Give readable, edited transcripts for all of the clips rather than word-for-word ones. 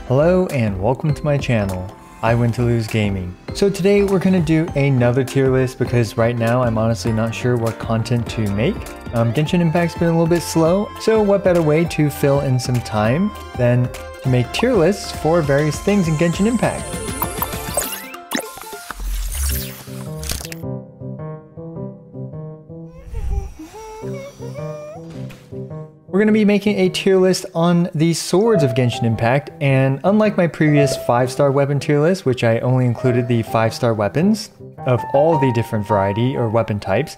Hello and welcome to my channel. I win to lose gaming. So today we're gonna do another tier list because right now I'm honestly not sure what content to make. Genshin Impact's been a little bit slow, so what better way to fill in some time than to make tier lists for various things in Genshin Impact. We're going to be making a tier list on the swords of Genshin Impact, and unlike my previous 5-star weapon tier list, which I only included the 5-star weapons of all the different variety or weapon types,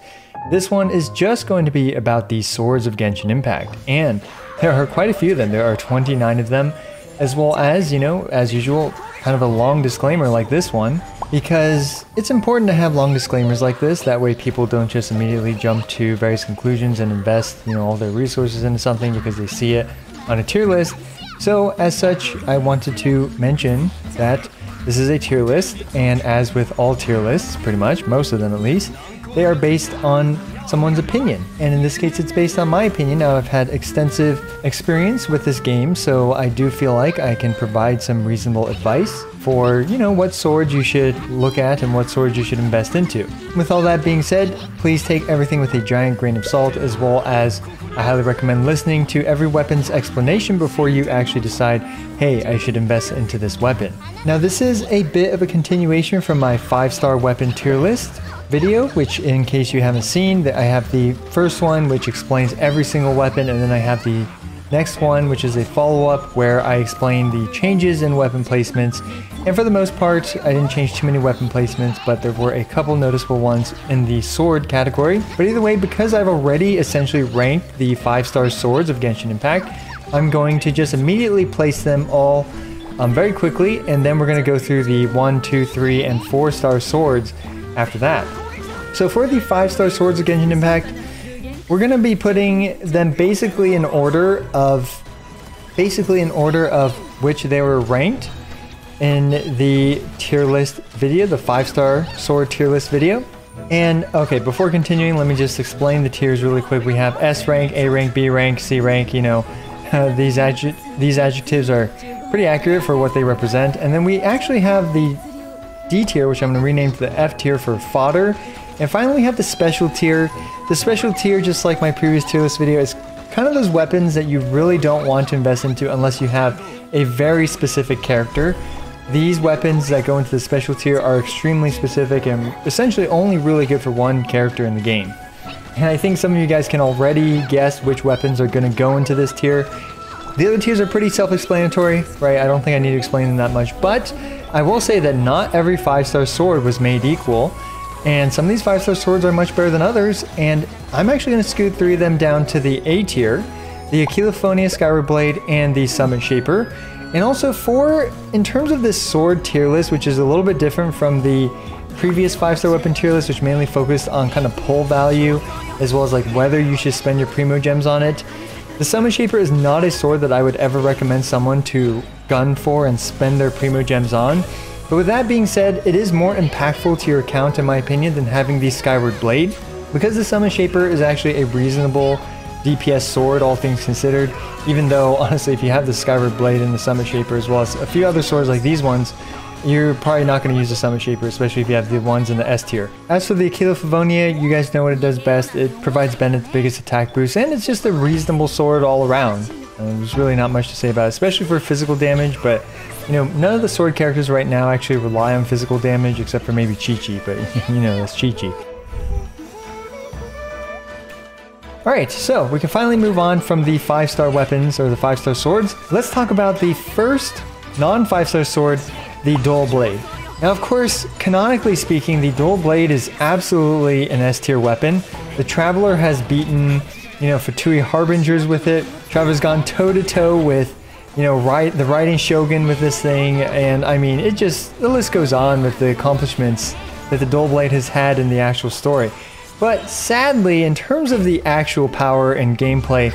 this one is just going to be about the swords of Genshin Impact, and there are quite a few of them. There are 29 of them, as well as, you know, as usual, kind of a long disclaimer like this one, because it's important to have long disclaimers like this, that way people don't just immediately jump to various conclusions and invest, you know, all their resources into something because they see it on a tier list. So as such, I wanted to mention that this is a tier list, and as with all tier lists, pretty much, most of them at least, they are based on someone's opinion, and in this case it's based on my opinion. Now, I've had extensive experience with this game, so I do feel like I can provide some reasonable advice for, you know, what swords you should look at and what swords you should invest into. With all that being said, please take everything with a giant grain of salt, as well as I highly recommend listening to every weapon's explanation before you actually decide, hey, I should invest into this weapon. Now, this is a bit of a continuation from my 5-star weapon tier list video, which, in case you haven't seen, that I have the first one which explains every single weapon, and then I have the next one which is a follow-up where I explain the changes in weapon placements. And for the most part, I didn't change too many weapon placements, but there were a couple noticeable ones in the sword category. But either way, because I've already essentially ranked the 5-star swords of Genshin Impact, I'm going to just immediately place them all very quickly, and then we're going to go through the 1, 2, 3, and 4-star swords after that. So for the 5-star swords of Genshin Impact, we're going to be putting them basically in order of which they were ranked in the tier list video, the 5-star sword tier list video. And okay, before continuing, let me just explain the tiers really quick. We have S rank, A rank, B rank, C rank. You know, these adjectives are pretty accurate for what they represent. And then we actually have the D tier, which I'm going to rename to the F tier for fodder. And finally, we have the special tier. The special tier, just like my previous tier list video, is kind of those weapons that you really don't want to invest into unless you have a very specific character. These weapons that go into the special tier are extremely specific and essentially only really good for one character in the game. And I think some of you guys can already guess which weapons are going to go into this tier. The other tiers are pretty self-explanatory, right? I don't think I need to explain them that much, but I will say that not every 5-star sword was made equal, and some of these 5-star swords are much better than others, and I'm actually going to scoot 3 of them down to the A tier, the Aquila Favonia Skyward Blade, and the Summit Shaper. And also in terms of this sword tier list, which is a little bit different from the previous 5-star weapon tier list, which mainly focused on kind of pull value, as well as like whether you should spend your primo gems on it, the Summit Shaper is not a sword that I would ever recommend someone to gun for and spend their primo gems on. But with that being said, it is more impactful to your account, in my opinion, than having the Skyward Blade, because the Summit Shaper is actually a reasonable DPS sword, all things considered, even though, honestly, if you have the Skyward Blade and the Summit Shaper, as well as a few other swords like these ones, you're probably not going to use the Summit Shaper, especially if you have the ones in the S tier. As for the Aquila Favonia, you guys know what it does best. It provides Bennett's biggest attack boost, and it's just a reasonable sword all around. There's really not much to say about it, especially for physical damage, but you know, none of the sword characters right now actually rely on physical damage, except for maybe Chi-Chi, but you know, that's Chi-Chi. Alright, so we can finally move on from the 5-star weapons, or the 5-star swords. Let's talk about the first non-5-star sword, the Dole Blade. Now, of course, canonically speaking, the Dole Blade is absolutely an S-tier weapon. The Traveler has beaten, you know, Fatui Harbingers with it. Traveler's gone toe-to-toe with, you know, the Riding Shogun with this thing, and I mean, the list goes on with the accomplishments that the Dole Blade has had in the actual story. But sadly, in terms of the actual power and gameplay,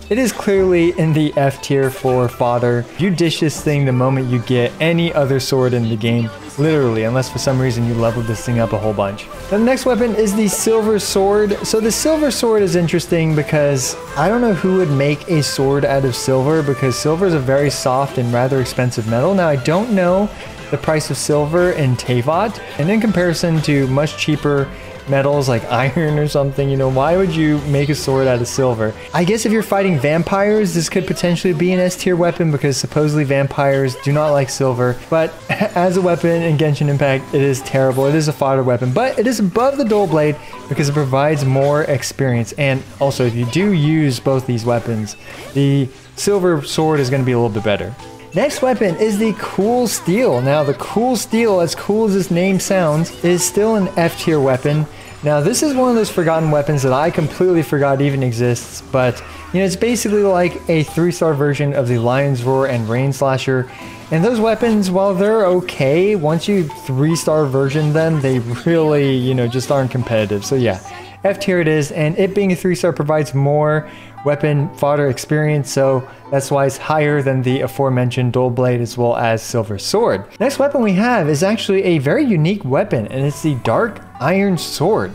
it is clearly in the F tier for fodder. You dish this thing the moment you get any other sword in the game. literally, unless for some reason you leveled this thing up a whole bunch. The next weapon is the Silver Sword. So the Silver Sword is interesting because I don't know who would make a sword out of silver, because silver is a very soft and rather expensive metal. Now I don't know the price of silver in Teyvat, and in comparison to much cheaper metals like iron or something, you know, why would you make a sword out of silver? I guess if you're fighting vampires, this could potentially be an S tier weapon, because supposedly vampires do not like silver, but as a weapon in Genshin Impact, it is terrible. It is a fodder weapon, but it is above the Dole Blade because it provides more experience. And also, if you do use both these weapons, the Silver Sword is going to be a little bit better. Next weapon is the Cool Steel. Now the Cool Steel, as cool as this name sounds, is still an F tier weapon. Now this is one of those forgotten weapons that I completely forgot even exists, but you know, it's basically like a 3-star version of the Lion's Roar and Rain Slasher. And those weapons, while they're okay, once you 3-star version them, they really, you know, just aren't competitive. So yeah, F tier it is, and it being a 3-star provides more weapon fodder experience, so that's why it's higher than the aforementioned Dole Blade as well as Silver Sword. Next weapon we have is actually a very unique weapon, and it's the Dark Iron Sword.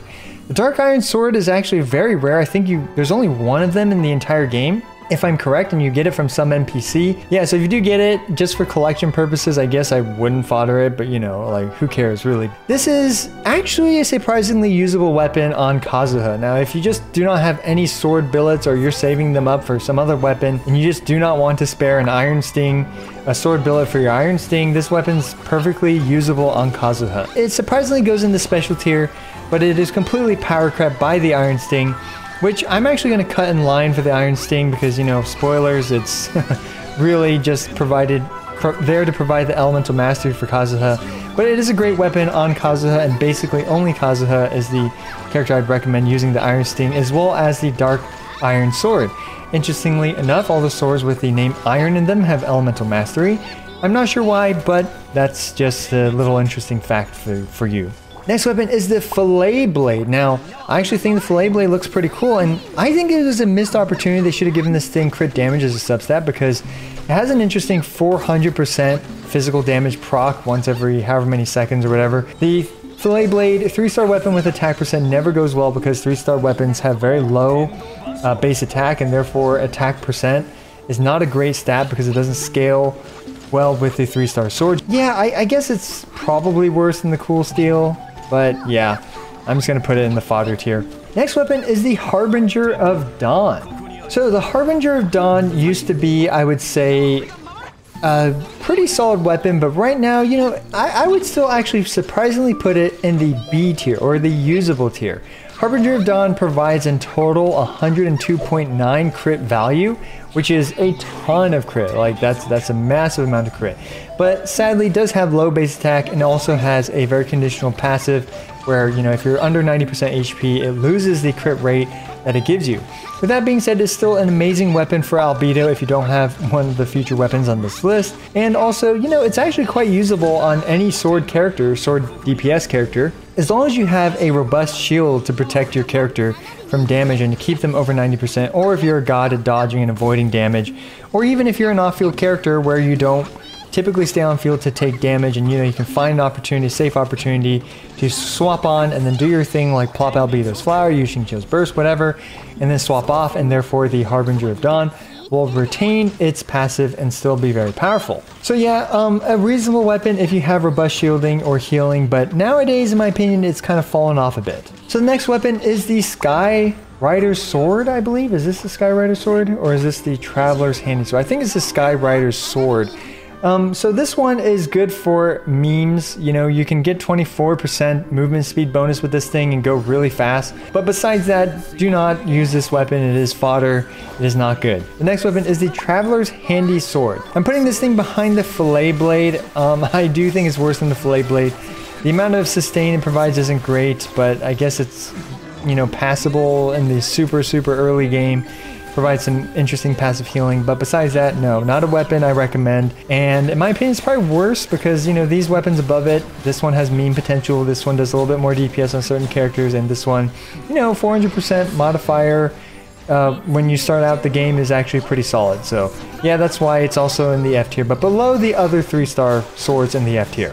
The Dark Iron Sword is actually very rare. I think there's only one of them in the entire game, if I'm correct, and you get it from some NPC. Yeah, so if you do get it, just for collection purposes, I guess I wouldn't fodder it, but you know, like, who cares, really? This is actually a surprisingly usable weapon on Kazuha. Now, if you just do not have any sword billets, or you're saving them up for some other weapon, and you just do not want to spare an Iron Sting, a sword billet for your Iron Sting, this weapon's perfectly usable on Kazuha. It surprisingly goes in the special tier, but it is completely power crept by the Iron Sting, which I'm actually going to cut in line for the Iron Sting because, you know, spoilers, it's really just there to provide the elemental mastery for Kazuha. But it is a great weapon on Kazuha, and basically only Kazuha is the character I'd recommend using the Iron Sting, as well as the Dark Iron Sword. Interestingly enough, all the swords with the name Iron in them have elemental mastery. I'm not sure why, but that's just a little interesting fact for you. Next weapon is the Filet Blade. Now, I actually think the Filet Blade looks pretty cool, and I think it was a missed opportunity. They should have given this thing crit damage as a substat, because it has an interesting 400% physical damage proc once every however many seconds or whatever. The Filet Blade, 3-star weapon with attack percent, never goes well because 3-star weapons have very low base attack, and therefore attack percent is not a great stat because it doesn't scale well with the 3-star sword. Yeah, I guess it's probably worse than the Cool Steel. But yeah, I'm just going to put it in the fodder tier. Next weapon is the Harbinger of Dawn. So the Harbinger of Dawn used to be, I would say, a pretty solid weapon, but right now, you know, I would still actually surprisingly put it in the B tier, or the usable tier. Harbinger of Dawn provides in total 102.9 crit value, which is a ton of crit. Like, that's a massive amount of crit. But sadly, does have low base attack, and also has a very conditional passive where, you know, if you're under 90% HP, it loses the crit rate that it gives you. With that being said, it's still an amazing weapon for Albedo if you don't have one of the future weapons on this list. And also, you know, it's actually quite usable on any sword character, sword DPS character, as long as you have a robust shield to protect your character from damage and to keep them over 90%, or if you're a god at dodging and avoiding damage, or even if you're an off-field character where you don't typically stay on field to take damage, and you know, you can find an opportunity, a safe opportunity to swap on and then do your thing, like plop Albedo's Flower, use Xingqiu's Burst, whatever, and then swap off, and therefore the Harbinger of Dawn will retain its passive and still be very powerful. So yeah, a reasonable weapon if you have robust shielding or healing, but nowadays, in my opinion, it's kind of fallen off a bit. So the next weapon is the Sky Rider's Sword, I believe. Is this the Sky Rider's Sword, or is this the Traveler's Handy Sword? I think it's the Sky Rider's Sword. So this one is good for memes. You know, you can get 24% movement speed bonus with this thing and go really fast. But besides that, do not use this weapon. It is fodder. It is not good. The next weapon is the Traveler's Handy Sword. I'm putting this thing behind the Filet Blade. I do think it's worse than the Filet Blade. The amount of sustain it provides isn't great, but I guess it's, you know, passable in the super early game. Provides some interesting passive healing, but besides that, no, not a weapon I recommend. And in my opinion, it's probably worse because, you know, these weapons above it, this one has meme potential, this one does a little bit more DPS on certain characters, and this one, you know, 400% modifier when you start out the game is actually pretty solid. So yeah, that's why it's also in the F tier, but below the other 3-star swords in the F tier.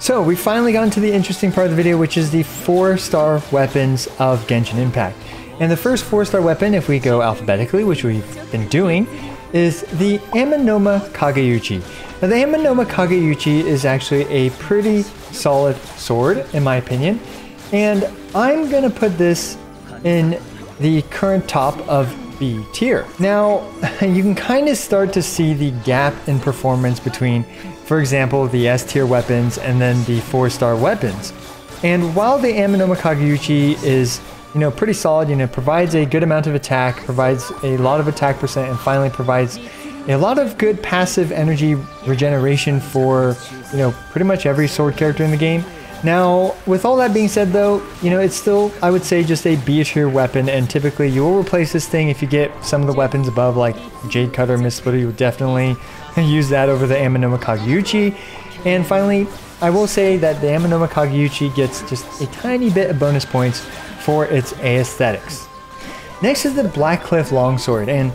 So we finally got into the interesting part of the video, which is the 4-star weapons of Genshin Impact. And the first 4-star weapon, if we go alphabetically, which we've been doing, is the Ammonoma Kageyuchi. Now the Ammonoma Kageyuchi is actually a pretty solid sword, in my opinion. And I'm going to put this in the current top of B tier. Now, you can kind of start to see the gap in performance between, for example, the S tier weapons and then the 4-star weapons. And while the Ammonoma Kageyuchi is, pretty solid, provides a good amount of attack, provides a lot of attack percent, and finally provides a lot of good passive energy regeneration for, pretty much every sword character in the game. Now, with all that being said though, it's still, I would say, just a B tier weapon, and typically you will replace this thing if you get some of the weapons above, like Jade Cutter, Mist Splitter. You would definitely use that over the Ammonoma Kageyuchi. And finally, I will say that the Ammonoma Kageyuchi gets just a tiny bit of bonus points for its aesthetics. Next is the Blackcliff Longsword, and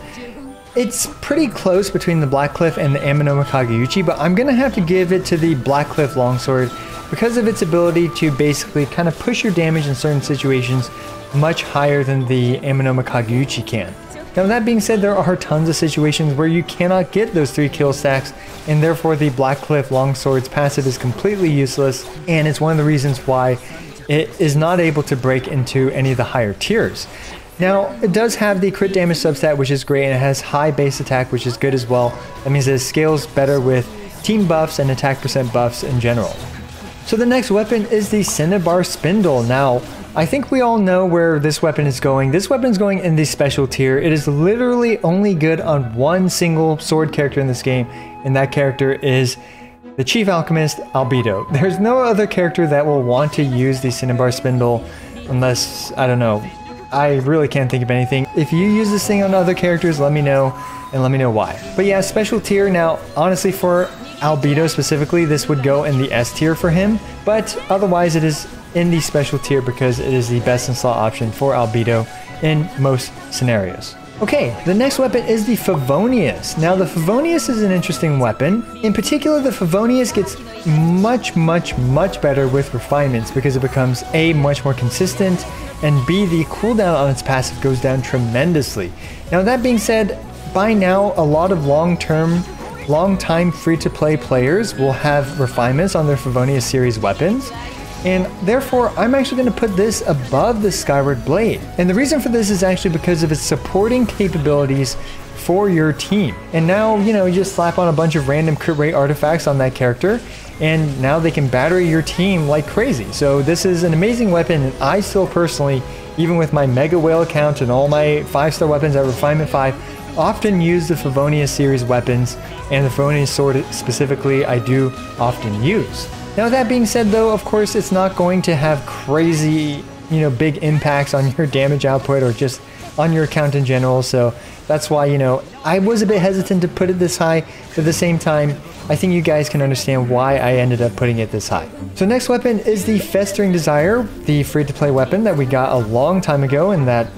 it's pretty close between the Blackcliff and the Ammonoma Kageyuchi, but I'm gonna have to give it to the Blackcliff Longsword because of its ability to basically kind of push your damage in certain situations much higher than the Ammonoma Kageyuchi can. Now that being said, there are tons of situations where you cannot get those 3 kill stacks, and therefore the Blackcliff Longsword's passive is completely useless, and it's one of the reasons why it is not able to break into any of the higher tiers. Now, it does have the crit damage substat, which is great, and it has high base attack, which is good as well. That means it scales better with team buffs and attack percent buffs in general. So the next weapon is the Cinebar Spindle. Now, I think we all know where this weapon is going. This weapon is going in the special tier. It is literally only good on one single sword character in this game, and that character is the Chief Alchemist, Albedo. There's no other character that will want to use the Cinebar Spindle unless, I don't know, I really can't think of anything. If you use this thing on other characters, let me know, and let me know why. But yeah, special tier. Now, honestly, for Albedo specifically, this would go in the S tier for him, but otherwise it is in the special tier because it is the best in slot option for Albedo in most scenarios. Okay, the next weapon is the Fuvonius. Now the Fuvonius is an interesting weapon. In particular, the Fuvonius gets much better with refinements because it becomes A, much more consistent, and B, the cooldown on its passive goes down tremendously. Now that being said, by now a lot of long-time free-to-play players will have refinements on their Fuvonius series weapons, and therefore I'm actually going to put this above the Skyward Blade. And the reason for this is actually because of its supporting capabilities for your team. And now, you just slap on a bunch of random crit rate artifacts on that character, and now they can battery your team like crazy. So this is an amazing weapon, and I still personally, even with my Mega Whale account and all my 5-star weapons at Refinement 5, often use the Fuvonius series weapons, and the Fuvonius sword specifically I do often use. Now that being said though, of course it's not going to have crazy, big impacts on your damage output or just on your account in general, so that's why, I was a bit hesitant to put it this high, but at the same time, I think you guys can understand why I ended up putting it this high. So next weapon is the Festering Desire, the free-to-play weapon that we got a long time ago, and that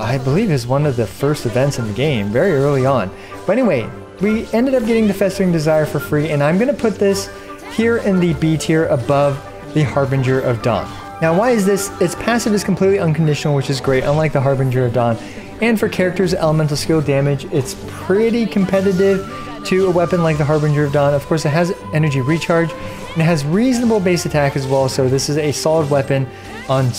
I believe is one of the first events in the game, very early on. But anyway, we ended up getting the Festering Desire for free, and I'm going to put this here in the B tier above the Harbinger of Dawn. Now why is this? Its passive is completely unconditional, which is great, unlike the Harbinger of Dawn. And for characters' elemental skill damage, it's pretty competitive to a weapon like the Harbinger of Dawn. Of course, it has energy recharge, and it has reasonable base attack as well, so this is a solid weapon on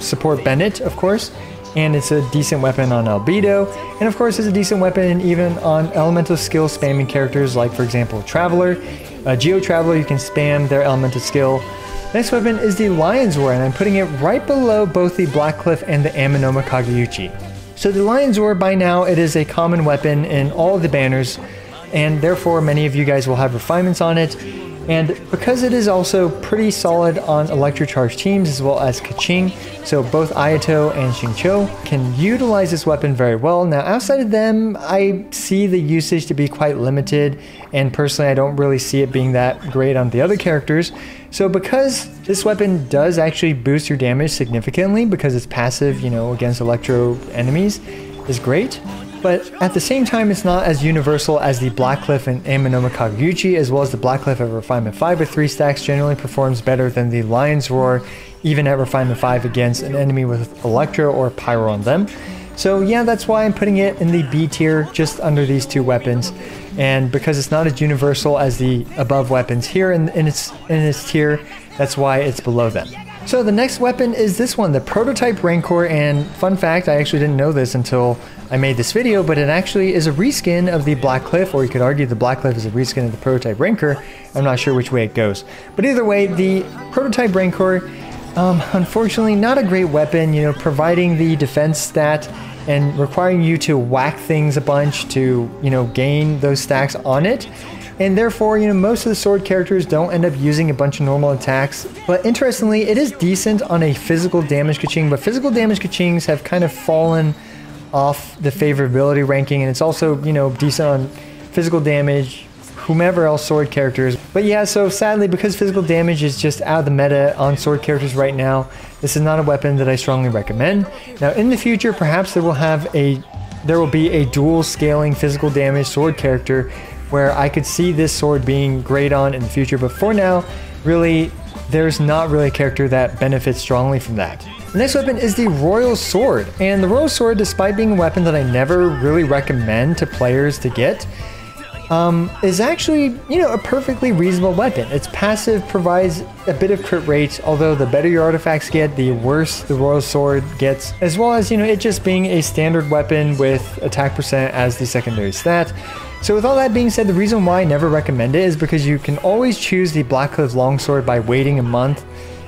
support Bennett, of course, and it's a decent weapon on Albedo, and of course it's a decent weapon even on elemental skill spamming characters like, for example, Traveler. Geo Traveler, you can spam their elemental skill. Next weapon is the Lion's Roar, and I'm putting it right below both the Blackcliff and the Ammonoma Kageyuchi. So the Lion's Roar, by now, it is a common weapon in all of the banners, and therefore many of you guys will have refinements on it. And because it is also pretty solid on electrocharged teams as well as Kaching, so both Ayato and Xingqiu can utilize this weapon very well. Now outside of them, I see the usage to be quite limited, and personally I don't really see it being that great on the other characters. So because this weapon does actually boost your damage significantly because it's passive, against electro enemies, is great, but at the same time it's not as universal as the Blackcliff and Ammonoma Kageyuchi, as well as the Blackcliff at Refinement 5 with 3 stacks generally performs better than the Lion's Roar even at Refinement 5 against an enemy with Electro or Pyro on them. So yeah, that's why I'm putting it in the B tier, just under these 2 weapons. And because it's not as universal as the above weapons here in its tier, that's why it's below them. So the next weapon is this one, the Prototype Rancor, and fun fact, I actually didn't know this until I made this video, but it actually is a reskin of the Blackcliff, or you could argue the Blackcliff is a reskin of the Prototype Rancor. I'm not sure which way it goes. But either way, the Prototype Rancor, unfortunately not a great weapon, you know, providing the defense stat and requiring you to whack things a bunch to, you know, gain those stacks on it. And therefore, you know, most of the sword characters don't end up using a bunch of normal attacks. But interestingly, it is decent on a physical damage kaching, but physical damage kachings have kind of fallen off the favorability ranking, and it's also, you know, decent on physical damage, whomever else sword characters. But yeah, so sadly, because physical damage is just out of the meta on sword characters right now, this is not a weapon that I strongly recommend. Now in the future, perhaps there will be a dual scaling physical damage sword character where I could see this sword being great on in the future, but for now, really, there's not really a character that benefits strongly from that. The next weapon is the Royal Sword, and the Royal Sword, despite being a weapon that I never really recommend to players to get, is actually, you know, a perfectly reasonable weapon. Its passive provides a bit of crit rate, although the better your artifacts get, the worse the Royal Sword gets, as well as, you know, it just being a standard weapon with attack percent as the secondary stat. So with all that being said, the reason why I never recommend it is because you can always choose the Blackcliff Longsword by waiting a month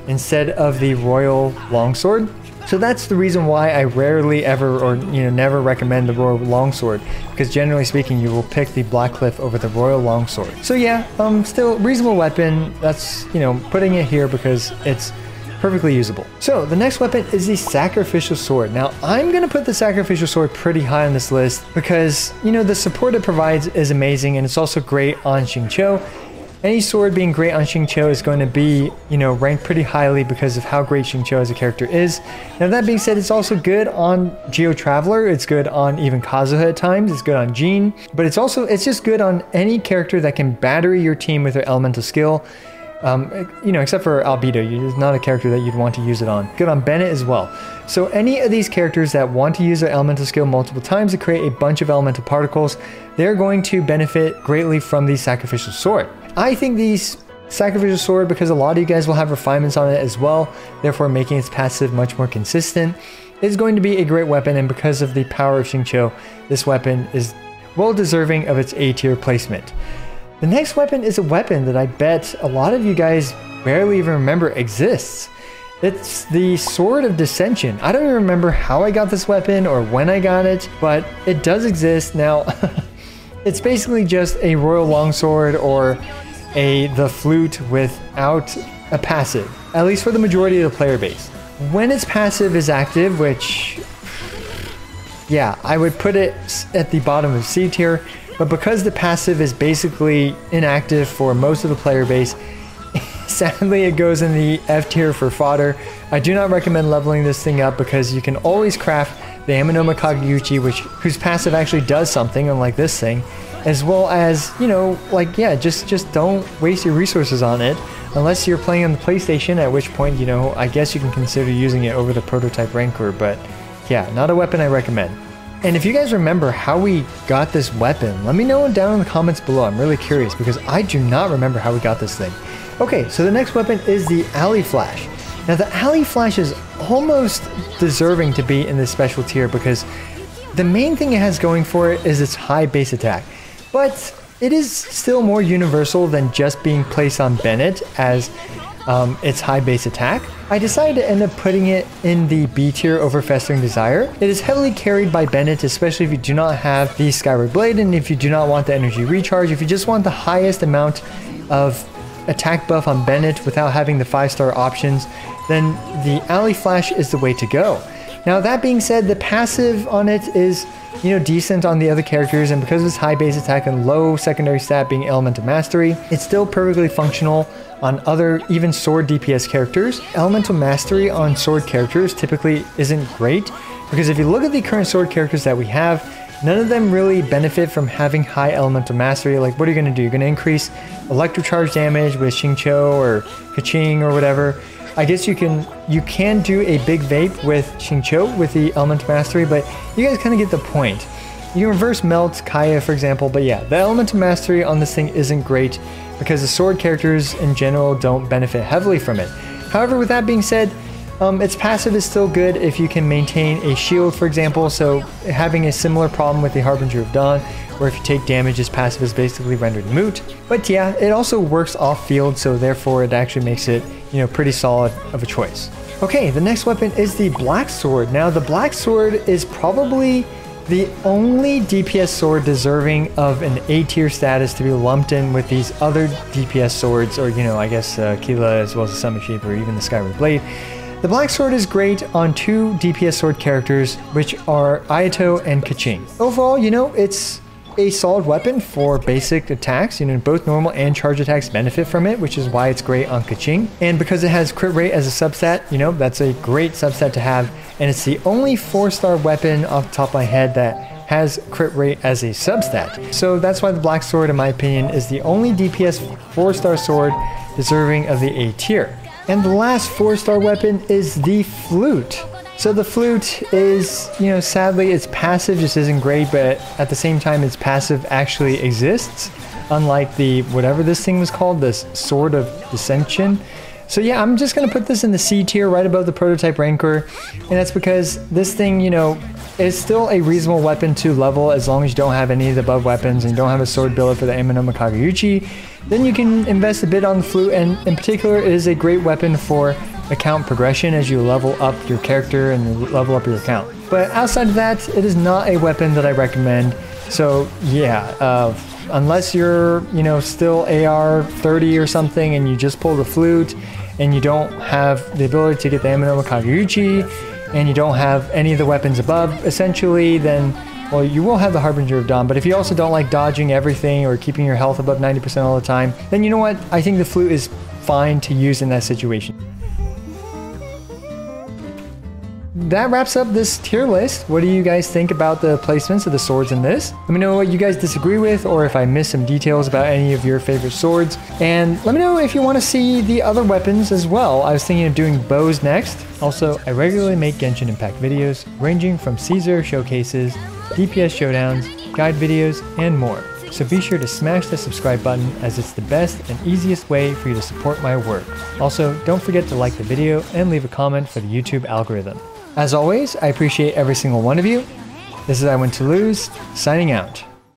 instead of the Royal Longsword. So that's the reason why I rarely ever, or you know, never recommend the Royal Longsword, because generally speaking you will pick the Blackcliff over the Royal Longsword. So yeah, still reasonable weapon. That's, you know, putting it here because it's perfectly usable. So the next weapon is the Sacrificial Sword. Now I'm gonna put the Sacrificial Sword pretty high on this list because, you know, the support it provides is amazing, and it's also great on Xingqiu. Any sword being great on Xingqiu is going to be, you know, ranked pretty highly because of how great Xingqiu as a character is. Now that being said, it's also good on Geo Traveler, it's good on even Kazuha at times, it's good on Jean, but it's just good on any character that can battery your team with their elemental skill. You know, except for Albedo, it's not a character that you'd want to use it on. Good on Bennett as well. So any of these characters that want to use their elemental skill multiple times to create a bunch of elemental particles, they're going to benefit greatly from the Sacrificial Sword. I think the Sacrificial Sword, because a lot of you guys will have refinements on it as well, therefore making its passive much more consistent, is going to be a great weapon, and because of the power of Xingqiu, this weapon is well deserving of its A tier placement. The next weapon is a weapon that I bet a lot of you guys barely even remember exists. It's the Sword of Dissension. I don't even remember how I got this weapon or when I got it, but it does exist. Now, it's basically just a Royal Longsword or the Flute without a passive, at least for the majority of the player base. When its passive is active, which, yeah, I would put it at the bottom of C tier, but because the passive is basically inactive for most of the player base, sadly it goes in the F tier for fodder. I do not recommend leveling this thing up because you can always craft the Ammonoma Kageyuchi, whose passive actually does something, unlike this thing, as well as, you know, like, yeah, just don't waste your resources on it, unless you're playing on the PlayStation, at which point, you know, I guess you can consider using it over the Prototype Rancor, but yeah, not a weapon I recommend. And if you guys remember how we got this weapon, let me know down in the comments below. I'm really curious because I do not remember how we got this thing. Okay, so the next weapon is the Alley Flash. Now the Alley Flash is almost deserving to be in this special tier because the main thing it has going for it is its high base attack. But it is still more universal than just being placed on Bennett as its high base attack. I decided to end up putting it in the B tier over Festering Desire. It is heavily carried by Bennett, especially if you do not have the Skyward Blade and if you do not want the energy recharge. If you just want the highest amount of attack buff on Bennett without having the 5-star options, then the Alley Flash is the way to go. Now that being said, the passive on it is, you know, decent on the other characters, and because of its high base attack and low secondary stat being Elemental Mastery, it's still perfectly functional on other, even sword DPS characters. Elemental Mastery on sword characters typically isn't great, because if you look at the current sword characters that we have, none of them really benefit from having high elemental mastery. Like, what are you going to do? You're going to increase electrocharge damage with Xingqiu or Keqing or whatever. I guess you can do a big vape with Xingqiu with the elemental mastery, but you guys kind of get the point. You can reverse melt Kaya, for example, but yeah, the elemental mastery on this thing isn't great because the sword characters in general don't benefit heavily from it. However, with that being said, its passive is still good if you can maintain a shield, for example, so having a similar problem with the Harbinger of Dawn, where if you take damage, its passive is basically rendered moot. But yeah, it also works off field, so therefore it actually makes it, you know, pretty solid of a choice. Okay, the next weapon is the Black Sword. Now, the Black Sword is probably the only DPS sword deserving of an A tier status to be lumped in with these other DPS swords, or, you know, I guess Aquila as well as the Summit Shaper, or even the Skyward Blade. The Black Sword is great on 2 DPS sword characters, which are Ayato and Keqing. Overall, you know, it's a solid weapon for basic attacks. You know, both normal and charge attacks benefit from it, which is why it's great on Keqing. And because it has crit rate as a substat, you know, that's a great substat to have. And it's the only 4-star weapon off the top of my head that has crit rate as a substat. So that's why the Black Sword, in my opinion, is the only DPS 4-star sword deserving of the A tier. And the last 4-star weapon is the Flute. So the Flute is, you know, sadly its passive just isn't great, but at the same time its passive actually exists, unlike the, whatever this thing was called, this Sword of Dissension. So yeah, I'm just going to put this in the C tier right above the prototype Rancor, and that's because this thing, you know, is still a reasonable weapon to level as long as you don't have any of the above weapons and you don't have a sword build for the Ammonoma Kageyuchi. Then you can invest a bit on the Flute, and in particular it is a great weapon for account progression as you level up your character and you level up your account. But outside of that, it is not a weapon that I recommend. So yeah, unless you're, you know, still AR 30 or something and you just pull the Flute and you don't have the ability to get the Ammonoma Kageyuchi and you don't have any of the weapons above, essentially, then, well, you will have the Harbinger of Dawn. But if you also don't like dodging everything or keeping your health above 90% all the time, then you know what? I think the Flute is fine to use in that situation. That wraps up this tier list. What do you guys think about the placements of the swords in this? Let me know what you guys disagree with, or if I missed some details about any of your favorite swords. And let me know if you want to see the other weapons as well. I was thinking of doing bows next. Also, I regularly make Genshin Impact videos, ranging from Caesar showcases, DPS showdowns, guide videos, and more. So be sure to smash the subscribe button, as it's the best and easiest way for you to support my work. Also, don't forget to like the video and leave a comment for the YouTube algorithm. As always, I appreciate every single one of you. This is I Win to Lose, signing out.